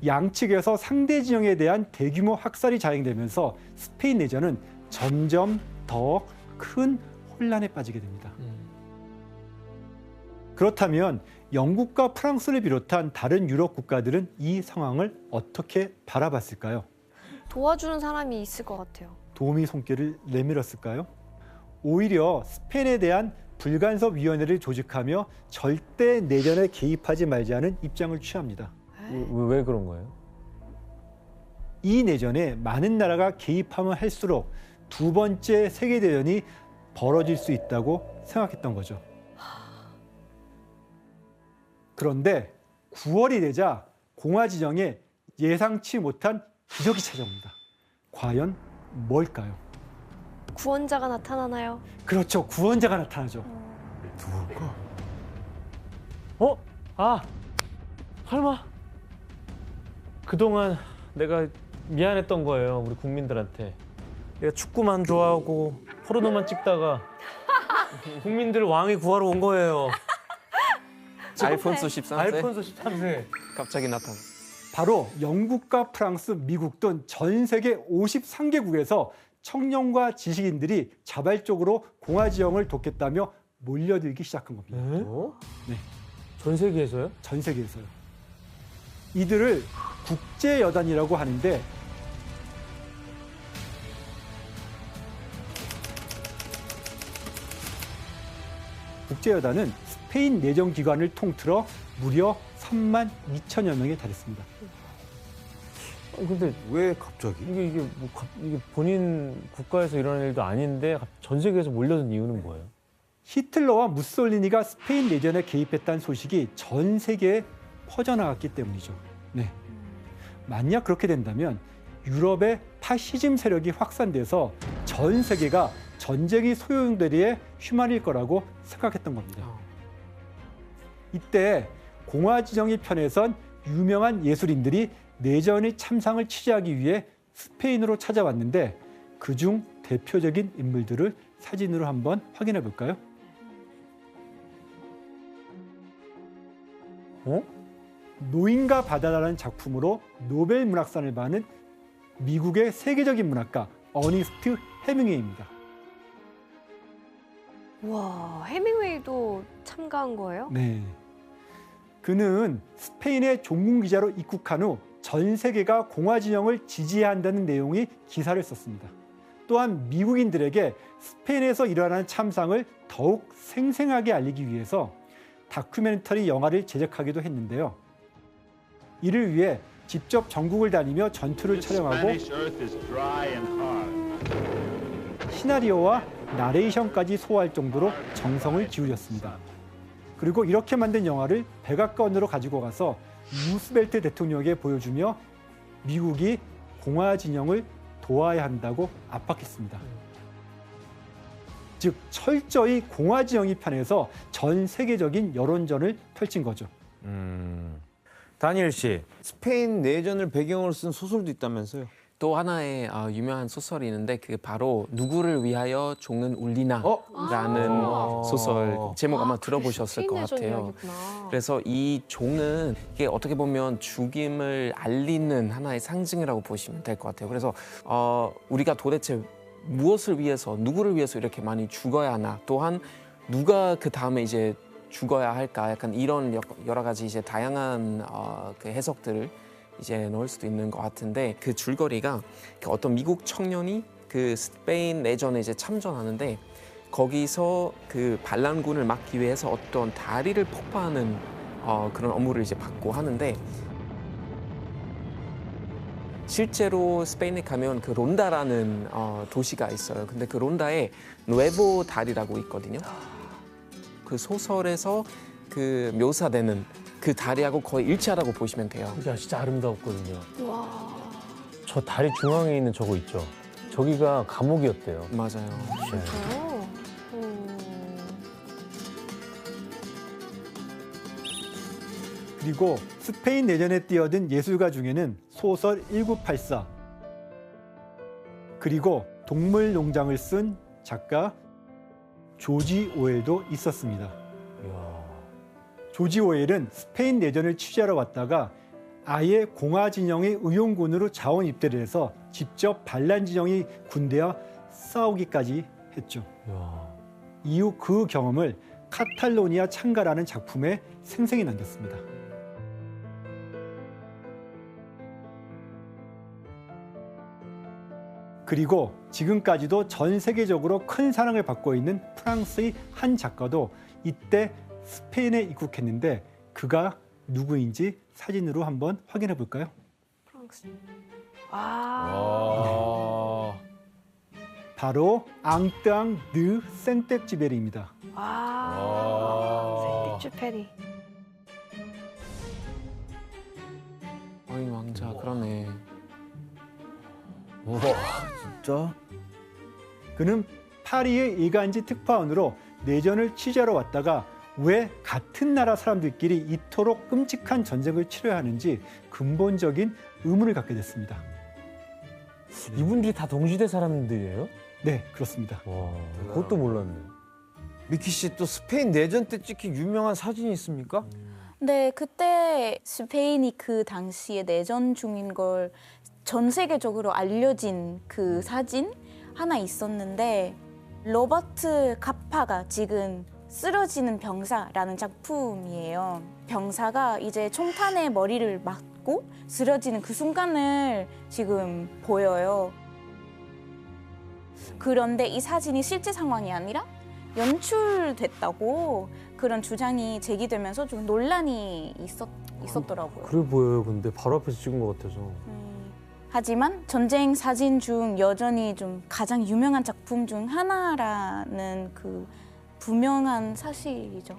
양측에서 상대 진영에 대한 대규모 학살이 자행되면서 스페인 내전은 점점 더 큰 혼란에 빠지게 됩니다. 그렇다면 영국과 프랑스를 비롯한 다른 유럽 국가들은 이 상황을 어떻게 바라봤을까요? 도와주는 사람이 있을 것 같아요. 도움이 손길을 내밀었을까요? 오히려 스페인에 대한 불간섭위원회를 조직하며 절대 내전에 개입하지 말자는 입장을 취합니다. 왜 그런 거예요? 이 내전에 많은 나라가 개입하면 할수록 두 번째 세계대전이 벌어질 수 있다고 생각했던 거죠. 그런데 9월이 되자 공화 진영에 예상치 못한 기적이 찾아옵니다. 과연 뭘까요? 구원자가 나타나나요? 그렇죠. 구원자가 나타나죠. 누굴까? 설마 그동안 내가 미안했던 거예요, 우리 국민들한테. 내가 축구만 좋아하고 포르노만 찍다가 국민들 왕이 구하러 온 거예요. 알폰소 13세 알폰소 13세. 갑자기 나타나. 바로 영국과 프랑스, 미국 등 전 세계 53개국에서 청년과 지식인들이 자발적으로 공화 지형을 돕겠다며 몰려들기 시작한 겁니다. 네. 전 세계에서요? 전 세계에서요. 이들을 국제여단이라고 하는데 국제여단은 스페인 내전 기관을 통틀어 무려 3만 2천여 명에 달했습니다. 근데 왜 갑자기? 이게 본인 국가에서 일어난 일도 아닌데 전 세계에서 몰려든 이유는 뭐예요? 히틀러와 무솔리니가 스페인 내전에 개입했다는 소식이 전 세계에 퍼져나갔기 때문이죠. 네. 만약 그렇게 된다면 유럽의 파시즘 세력이 확산돼서 전 세계가 전쟁이 소용돌이에 휘말릴 거라고 생각했던 겁니다. 이때 공화 진영의 편에 선 유명한 예술인들이 내전의 참상을 취재하기 위해 스페인으로 찾아왔는데 그중 대표적인 인물들을 사진으로 한번 확인해 볼까요? 노인과 바다라는 작품으로 노벨 문학상을 받은 미국의 세계적인 문학가 어니스트 헤밍웨이입니다. 와, 해밍웨이도 참가한 거예요? 네. 그는 스페인의 종군 기자로 입국한 후 전 세계가 공화 진영을 지지해야 한다는 내용의 기사를 썼습니다. 또한 미국인들에게 스페인에서 일어나는 참상을 더욱 생생하게 알리기 위해서 다큐멘터리 영화를 제작하기도 했는데요. 이를 위해 직접 전국을 다니며 전투를 촬영하고 시나리오와 나레이션까지 소화할 정도로 정성을 기울였습니다. 그리고 이렇게 만든 영화를 백악관으로 가지고 가서 루스벨트 대통령에게 보여주며 미국이 공화 진영을 도와야 한다고 압박했습니다. 즉 철저히 공화 진영이 편에서 전 세계적인 여론전을 펼친 거죠. 다니엘 씨. 스페인 내전을 배경으로 쓴 소설도 있다면서요? 또 하나의 유명한 소설이 있는데 그게 바로 누구를 위하여 종은 울리나라는 소설 제목 아마 들어보셨을 것 같아요. 그래서 이 종은 이게 어떻게 보면 죽임을 알리는 하나의 상징이라고 보시면 될 것 같아요. 그래서 우리가 도대체 무엇을 위해서 누구를 위해서 이렇게 많이 죽어야 하나, 또한 누가 그 다음에 이제 죽어야 할까, 약간 이런 여러 가지 이제 다양한 그 해석들을 이제 넣을 수도 있는 것 같은데, 그 줄거리가 어떤 미국 청년이 그 스페인 내전에 이제 참전하는데 거기서 그 반란군을 막기 위해서 어떤 다리를 폭파하는 그런 업무를 이제 받고 하는데, 실제로 스페인에 가면 그 론다라는 도시가 있어요. 근데 그 론다에 누에보 다리라고 있거든요. 그 소설에서 그 묘사되는 그 다리하고 거의 일치하다고 보시면 돼요. 진짜 아름다웠거든요. 와. 저 다리 중앙에 있는 저거 있죠. 저기가 감옥이었대요. 맞아요. 진짜요? 그리고 스페인 내전에 뛰어든 예술가 중에는 소설 1984 그리고 동물농장을 쓴 작가 조지 오웰도 있었습니다. 조지 오웰은 스페인 내전을 취재하러 왔다가 아예 공화 진영이 의용군으로 자원 입대를 해서 직접 반란 진영이 군대와 싸우기까지 했죠. 야. 이후 그 경험을 카탈로니아 창가라는 작품에 생생히 남겼습니다. 그리고 지금까지도 전 세계적으로 큰 사랑을 받고 있는 프랑스의 한 작가도 이때 스페인에 입국했는데 그가 누구인지 사진으로 한번 확인해 볼까요? 프랑스. 아. 바로 앙뜨앙 드 생텍쥐베리입니다. 생텍쥐페리. 어린 왕자 그러네. 우와, 진짜? 그는 파리의 일간지 특파원으로 내전을 취재하러 왔다가 왜 같은 나라 사람들끼리 이토록 끔찍한 전쟁을 치러야 하는지 근본적인 의문을 갖게 됐습니다. 이분들이 다 동시대 사람들이에요? 네, 그렇습니다. 와, 그것도 몰랐네. 미키 씨 또 스페인 내전 때 찍힌 유명한 사진이 있습니까? 네, 그때 스페인이 그 당시에 내전 중인 걸 전 세계적으로 알려진 그 사진 하나 있었는데 로버트 카파가 지금 쓰러지는 병사라는 작품이에요. 병사가 이제 총탄에 머리를 맞고 쓰러지는 그 순간을 지금 보여요. 그런데 이 사진이 실제 상황이 아니라 연출됐다고 그런 주장이 제기되면서 좀 논란이 있었더라고요. 그래 보여요. 근데 바로 앞에서 찍은 것 같아서. 하지만 전쟁 사진 중 여전히 좀 가장 유명한 작품 중 하나라는 그 분명한 사실이죠.